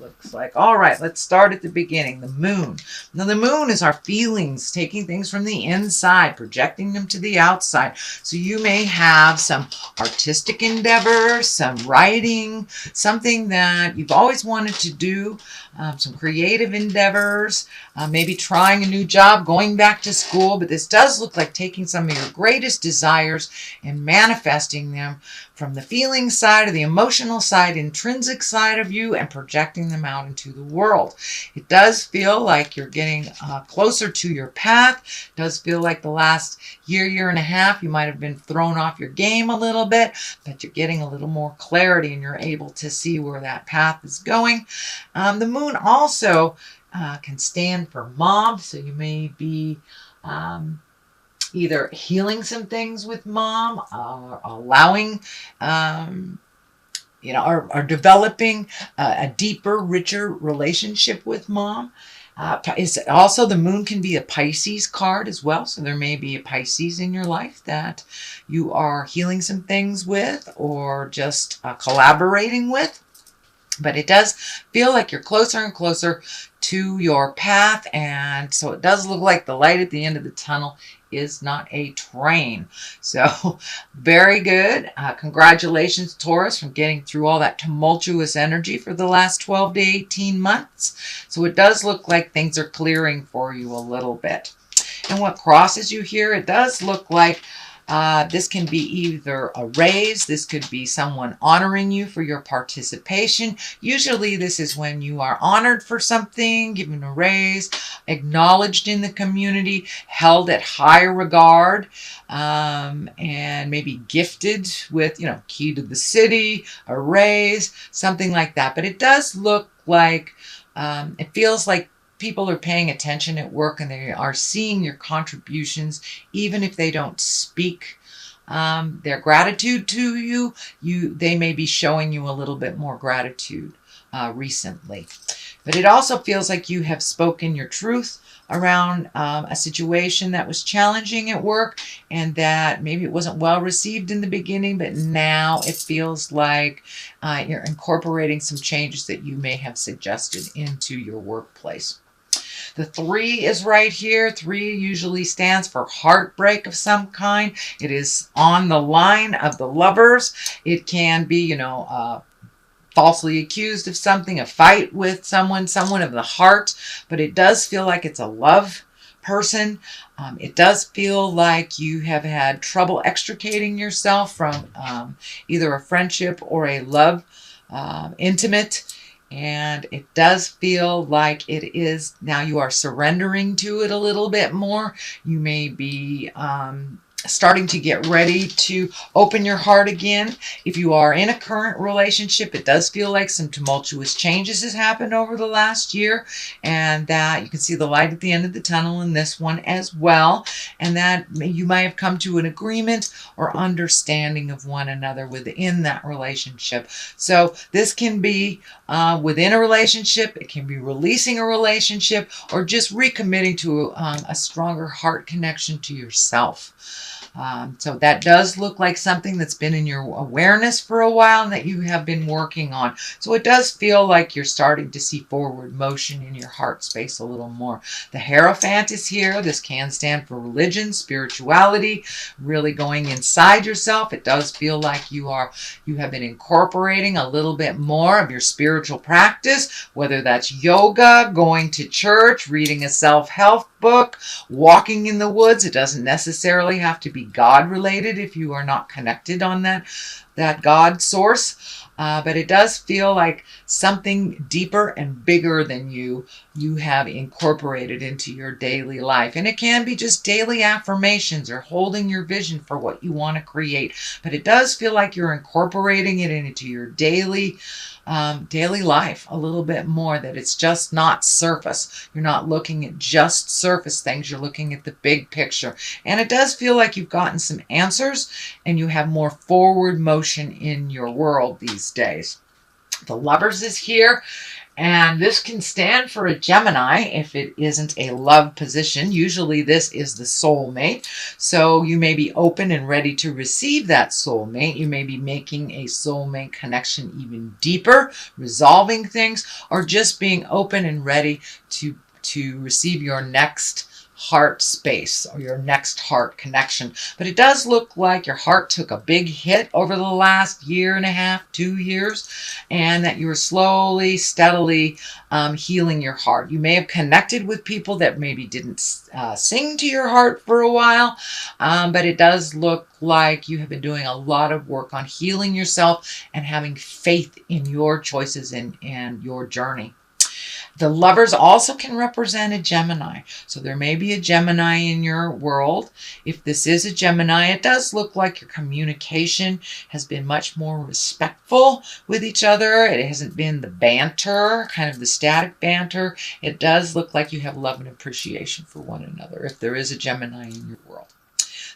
looks like. All right, let's start at the beginning. The moon. Now, the moon is our feelings, taking things from the inside, projecting them to the outside. So you may have some artistic endeavor, some writing, something that you've always wanted to do, some creative endeavors, maybe trying a new job, going back to school. But this does look like taking some of your greatest desires and manifesting them from the feeling side or the emotional side, intrinsic side of you, and projecting them out into the world. It does feel like you're getting closer to your path. It does feel like the last year and a half, you might have been thrown off your game a little bit, but you're getting a little more clarity and you're able to see where that path is going. The moon also can stand for mom, so you may be either healing some things with mom, or allowing, or developing a deeper, richer relationship with mom. Also, the moon can be a Pisces card as well. So there may be a Pisces in your life that you are healing some things with or just collaborating with. But it does feel like you're closer and closer to your path. And so it does look like the light at the end of the tunnel is not a train. So very good. Congratulations, Taurus, from getting through all that tumultuous energy for the last 12 to 18 months. So it does look like things are clearing for you a little bit. And what crosses you here, it does look like this can be either a raise, this could be someone honoring you for your participation. Usually this is when you are honored for something, given a raise, acknowledged in the community, held at high regard, and maybe gifted with, key to the city, a raise, something like that. But it does look like, it feels like people are paying attention at work and they are seeing your contributions, even if they don't speak their gratitude to you. They may be showing you a little bit more gratitude recently. But it also feels like you have spoken your truth around a situation that was challenging at work and that maybe it wasn't well received in the beginning, but now it feels like you're incorporating some changes that you may have suggested into your workplace. The 3 is right here. 3 usually stands for heartbreak of some kind. It is on the line of the lovers. It can be, falsely accused of something, a fight with someone of the heart, but it does feel like it's a love person. It does feel like you have had trouble extricating yourself from either a friendship or a love intimate. And it does feel like it is now you are surrendering to it a little bit more. You may be starting to get ready to open your heart again. If you are in a current relationship, it does feel like some tumultuous changes has happened over the last year, and that you can see the light at the end of the tunnel in this one as well, and that you might have come to an agreement or understanding of one another within that relationship. So this can be within a relationship, it can be releasing a relationship, or just recommitting to a stronger heart connection to yourself. So that does look like something that's been in your awareness for a while and that you have been working on. So it does feel like you're starting to see forward motion in your heart space a little more. The Hierophant is here. This can stand for religion, spirituality, really going inside yourself. It does feel like you have been incorporating a little bit more of your spiritual practice, whether that's yoga, going to church, reading a self-help book, walking in the woods. It doesn't necessarily have to be God related if you are not connected on that God source. But it does feel like something deeper and bigger than you have incorporated into your daily life. And it can be just daily affirmations or holding your vision for what you want to create. But it does feel like you're incorporating it into your daily life a little bit more, that it's just not surface. You're not looking at just surface things. You're looking at the big picture. And it does feel like you've gotten some answers and you have more forward motion in your world these days. The Lovers is here. And this can stand for a Gemini if it isn't a love position. Usually this is the soulmate. So you may be open and ready to receive that soulmate. You may be making a soulmate connection even deeper, resolving things, or just being open and ready to receive your next heart space or your next heart connection. But it does look like your heart took a big hit over the last year and a half, 2 years, and that you are slowly, steadily healing your heart. You may have connected with people that maybe didn't sing to your heart for a while, but it does look like you have been doing a lot of work on healing yourself and having faith in your choices and your journey. The lovers also can represent a Gemini. So there may be a Gemini in your world. If this is a Gemini, it does look like your communication has been much more respectful with each other. It hasn't been the banter, kind of the static banter. It does look like you have love and appreciation for one another if there is a Gemini in your world.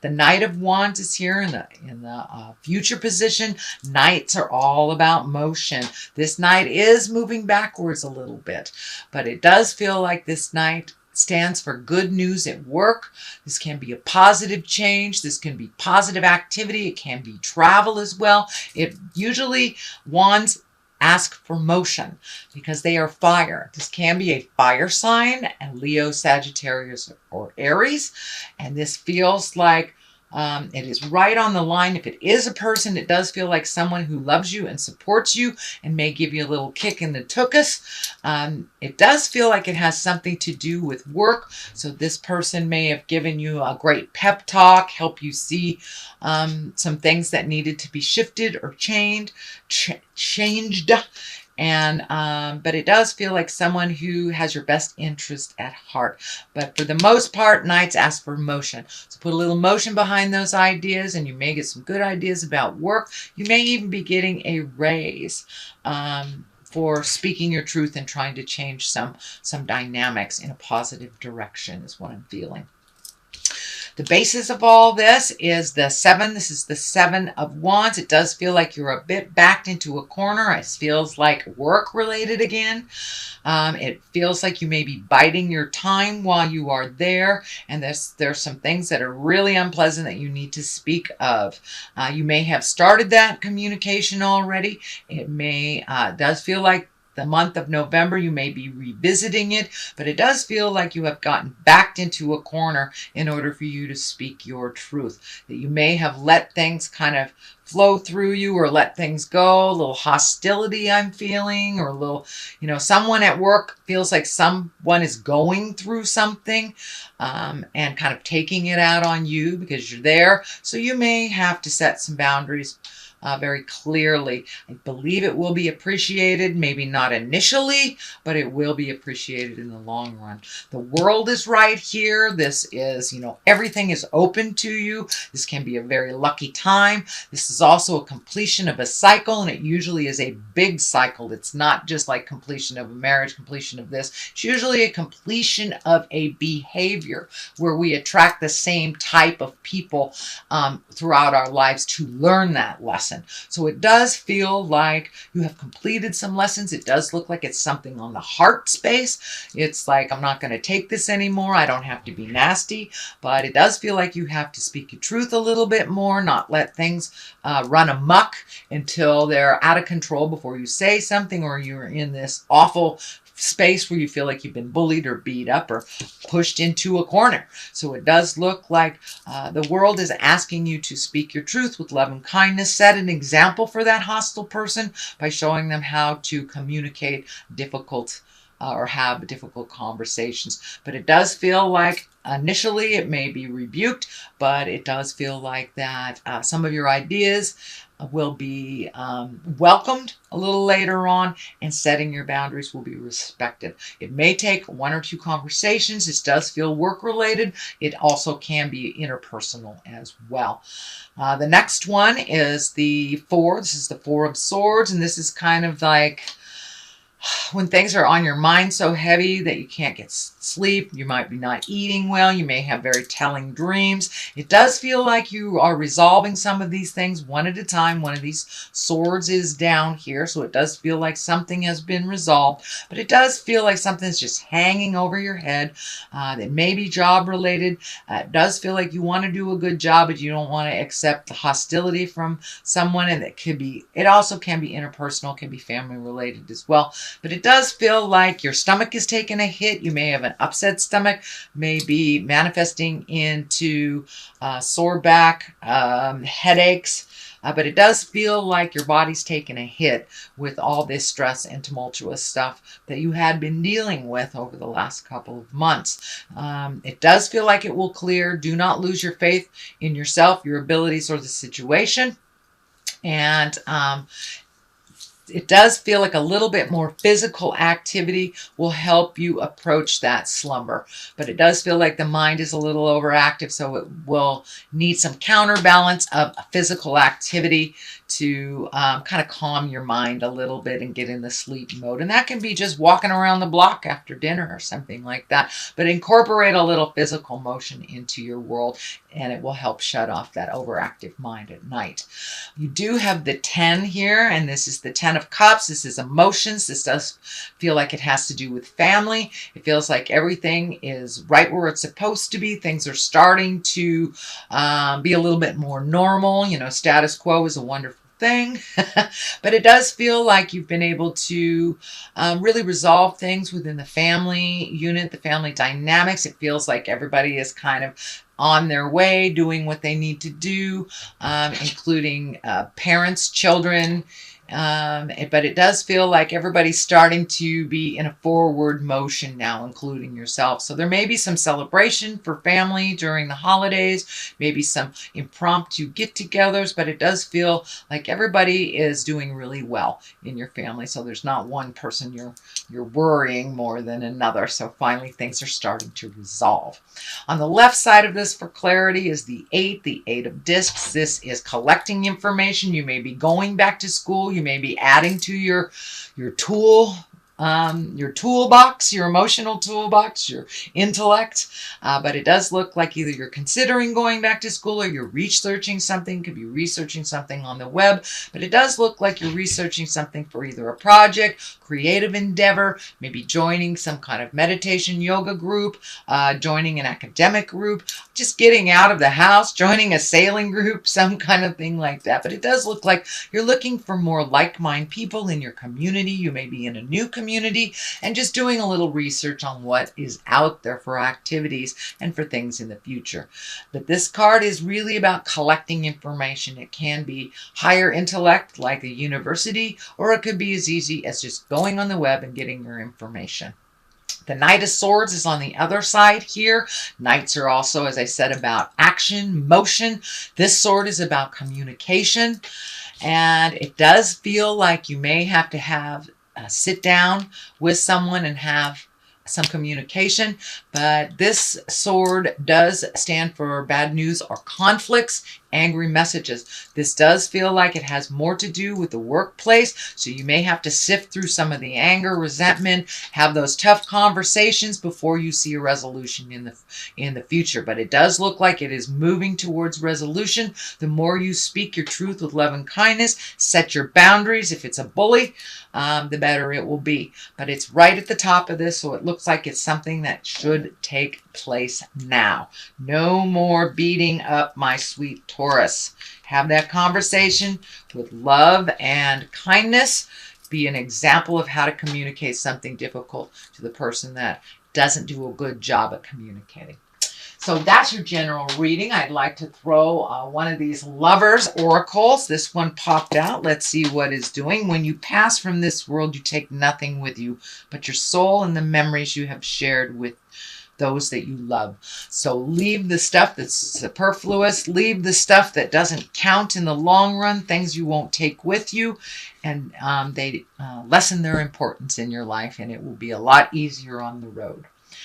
The Knight of Wands is here in the future position. Knights are all about motion. This Knight is moving backwards a little bit, but it does feel like this Knight stands for good news at work. This can be a positive change. This can be positive activity. It can be travel as well. It usually, Wands ask for motion because they are fire. This can be a fire sign, and Leo, Sagittarius, or Aries. And this feels like it is right on the line. If it is a person, it does feel like someone who loves you and supports you and may give you a little kick in the tuchus. It does feel like it has something to do with work. So this person may have given you a great pep talk, help you see some things that needed to be shifted or changed. And but it does feel like someone who has your best interest at heart. But for the most part, Knights ask for motion. So put a little motion behind those ideas, and you may get some good ideas about work. You may even be getting a raise for speaking your truth and trying to change some dynamics in a positive direction is what I'm feeling. The basis of all this is the 7. This is the 7 of Wands. It does feel like you're a bit backed into a corner. It feels like work related again. It feels like you may be biding your time while you are there. And there's some things that are really unpleasant that you need to speak of. You may have started that communication already. It may does feel like the month of November, you may be revisiting it, but it does feel like you have gotten backed into a corner in order for you to speak your truth. That you may have let things kind of flow through you or let things go. A little hostility I'm feeling, or a little, someone at work feels like someone is going through something and kind of taking it out on you because you're there. So you may have to set some boundaries very clearly. I believe it will be appreciated, maybe not initially, but it will be appreciated in the long run. The world is right here. This is, everything is open to you. This can be a very lucky time. This is also a completion of a cycle, and it usually is a big cycle. It's not just like completion of a marriage, completion of this. It's usually a completion of a behavior where we attract the same type of people throughout our lives to learn that lesson. So it does feel like you have completed some lessons. It does look like it's something on the heart space. It's like, I'm not going to take this anymore. I don't have to be nasty, but it does feel like you have to speak your truth a little bit more, not let things run amok until they're out of control before you say something, or you're in this awful space where you feel like you've been bullied or beat up or pushed into a corner. So it does look like the world is asking you to speak your truth with love and kindness. Set an example for that hostile person by showing them how to communicate difficult or have difficult conversations. But it does feel like initially it may be rebuked, but it does feel like that some of your ideas will be welcomed a little later on, and setting your boundaries will be respected. It may take 1 or 2 conversations. This does feel work related. It also can be interpersonal as well. The next one is the 4. This is the 4 of Swords, and this is kind of like When things are on your mind so heavy that you can't get sleep, you might be not eating well, you may have very telling dreams. It does feel like you are resolving some of these things one at a time. One of these swords is down here, so it does feel like something has been resolved, but it does feel like something's just hanging over your head that may be job related. It does feel like you want to do a good job, but you don't want to accept the hostility from someone, and it also can be interpersonal, can be family related as well. But it does feel like your stomach is taking a hit. You may have an upset stomach, may be manifesting into sore back, headaches. But it does feel like your body's taking a hit with all this stress and tumultuous stuff that you had been dealing with over the last couple of months. It does feel like it will clear. Do not lose your faith in yourself, your abilities, or the situation. And it does feel like a little bit more physical activity will help you approach that slumber. But it does feel like the mind is a little overactive, so it will need some counterbalance of physical activity to kind of calm your mind a little bit and get in the sleep mode. And that can be just walking around the block after dinner or something like that. But incorporate a little physical motion into your world, and it will help shut off that overactive mind at night. You do have the 10 here, and this is the 10 of Cups. This is emotions. This does feel like it has to do with family. It feels like everything is right where it's supposed to be. Things are starting to be a little bit more normal. You know, status quo is a wonderful thing. But it does feel like you've been able to really resolve things within the family unit, the family dynamics. It feels like everybody is kind of on their way, doing what they need to do, including parents, children. But it does feel like everybody's starting to be in a forward motion now, including yourself. So there may be some celebration for family during the holidays, maybe some impromptu get-togethers, but it does feel like everybody is doing really well in your family. So there's not one person you're worrying more than another. So finally things are starting to resolve. On the left side of this, for clarity, is the 8 of discs. This is collecting information. You may be going back to school. You may be adding to your toolbox, your emotional toolbox, your intellect. But it does look like either you're considering going back to school or you're researching something. Could be researching something on the web. But it does look like you're researching something for either a project, creative endeavor, maybe joining some kind of meditation yoga group, joining an academic group, just getting out of the house, joining a sailing group, some kind of thing like that. But it does look like you're looking for more like-minded people in your community. You may be in a new community and just doing a little research on what is out there for activities and for things in the future. But this card is really about collecting information. It can be higher intellect like a university, or it could be as easy as just going on the web and getting your information. The Knight of Swords is on the other side here. Knights are also, as I said, about action, motion. This sword is about communication. And it does feel like you may have to sit down with someone and have some communication. But this sword does stand for bad news or conflicts, angry messages. This does feel like it has more to do with the workplace, so you may have to sift through some of the anger, resentment, have those tough conversations before you see a resolution in the future. But it does look like it is moving towards resolution. The more you speak your truth with love and kindness, set your boundaries. If it's a bully, the better it will be. But it's right at the top of this, so it looks like it's something that should take place now. No more beating up my sweet Taurus. Have that conversation with love and kindness. Be an example of how to communicate something difficult to the person that doesn't do a good job at communicating. So that's your general reading. I'd like to throw one of these lovers oracles. This one popped out. Let's see what it's doing. When you pass from this world, you take nothing with you but your soul and the memories you have shared with those that you love. So leave the stuff that's superfluous. Leave the stuff that doesn't count in the long run, things you won't take with you. And they lessen their importance in your life, and it will be a lot easier on the road.